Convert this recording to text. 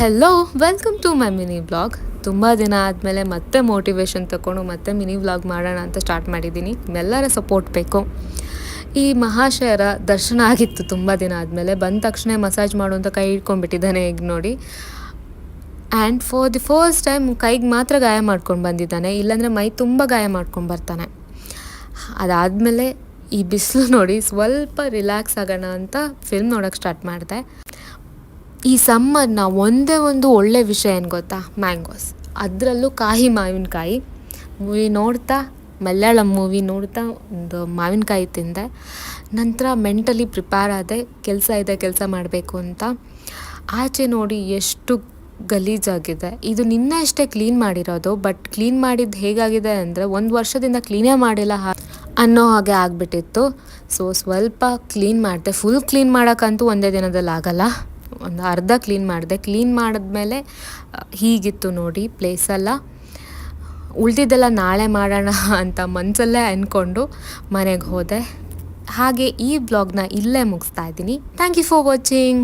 Hello welcome to my mini vlog. ತುಂಬ ದಿನ ಆದಮೇಲೆ ಮತ್ತೆ ಮೋಟಿವೇಶನ್ ತಗೊಂಡು ಮತ್ತೆ ಮಿನಿ ವ್ಲಾಗ್ ಮಾಡೋಣ ಅಂತ ಸ್ಟಾರ್ಟ್ ಮಾಡಿದ್ದೀನಿ. ನಿಮ್ಮೆಲ್ಲರ ಸಪೋರ್ಟ್ ಬೇಕು. ಈ ಮಹಾಶಯರ ದರ್ಶನ ಆಗಿತ್ತು ತುಂಬ ದಿನ ಆದಮೇಲೆ. ಬಂದ ತಕ್ಷಣ ಮಸಾಜ್ ಮಾಡುವಂಥ ಕೈ ಹಿಡ್ಕೊಂಡ್ಬಿಟ್ಟಿದ್ದಾನೆ ಈಗ ನೋಡಿ. And for the first time ಕೈಗೆ ಮಾತ್ರ ಗಾಯ ಮಾಡ್ಕೊಂಡು ಬಂದಿದ್ದಾನೆ, ಇಲ್ಲಾಂದರೆ ಮೈ ತುಂಬ ಗಾಯ ಮಾಡ್ಕೊಂಡು ಬರ್ತಾನೆ. ಅದಾದಮೇಲೆ ಈ ಬಿಸಿಲು ನೋಡಿ ಸ್ವಲ್ಪ ರಿಲ್ಯಾಕ್ಸ್ ಆಗೋಣ ಅಂತ ಫಿಲ್ಮ್ ನೋಡೋಕ್ಕೆ ಸ್ಟಾರ್ಟ್ ಮಾಡಿದೆ. ಈ ಸಮ್ಮರ್ನ ಒಂದೇ ಒಂದು ಒಳ್ಳೆ ವಿಷಯ ಏನು ಗೊತ್ತಾ, ಮ್ಯಾಂಗೋಸ್. ಅದರಲ್ಲೂ ಕಾಯಿ ಮಾವಿನಕಾಯಿ. ಮೂವಿ ನೋಡ್ತಾ ಮಲಯಾಳಂ ಮೂವಿ ನೋಡ್ತಾ ಒಂದು ಮಾವಿನಕಾಯಿ ತಿಂದೆ. ನಂತರ ಮೆಂಟಲಿ ಪ್ರಿಪೇರ್ ಆದೆ, ಕೆಲಸ ಮಾಡಬೇಕು ಅಂತ. ಆಚೆ ನೋಡಿ ಎಷ್ಟು ಗಲೀಜಾಗಿದೆ. ಇದು ನಿನ್ನೆ ಅಷ್ಟೇ ಕ್ಲೀನ್ ಮಾಡಿರೋದು, ಬಟ್ ಕ್ಲೀನ್ ಮಾಡಿದ್ದು ಹೇಗಾಗಿದೆ ಅಂದರೆ 1 ವರ್ಷದಿಂದ ಕ್ಲೀನೇ ಮಾಡಿಲ್ಲ ಅನ್ನೋ ಹಾಗೆ ಆಗಿಬಿಟ್ಟಿತ್ತು. ಸೊ ಸ್ವಲ್ಪ ಕ್ಲೀನ್ ಮಾಡಿದೆ. ಫುಲ್ ಕ್ಲೀನ್ ಮಾಡೋಕ್ಕಂತೂ ಒಂದೇ ದಿನದಲ್ಲಿ ಆಗಲ್ಲ, ಒಂದು ಅರ್ಧ ಕ್ಲೀನ್ ಮಾಡಿದೆ. ಕ್ಲೀನ್ ಮಾಡಿದ್ಮೇಲೆ ಹೀಗಿತ್ತು ನೋಡಿ ಪ್ಲೇಸೆಲ್ಲ. ಉಳಿದಿದ್ದೆಲ್ಲ ನಾಳೆ ಮಾಡೋಣ ಅಂತ ಮನಸ್ಸಲ್ಲೇ ಅಂದ್ಕೊಂಡು ಮನೆಗೆ ಹೋದೆ. ಹಾಗೆ ಈ ವ್ಲಾಗ್ನ ಇಲ್ಲೇ ಮುಗಿಸ್ತಾ ಇದ್ದೀನಿ. Thank you for watching.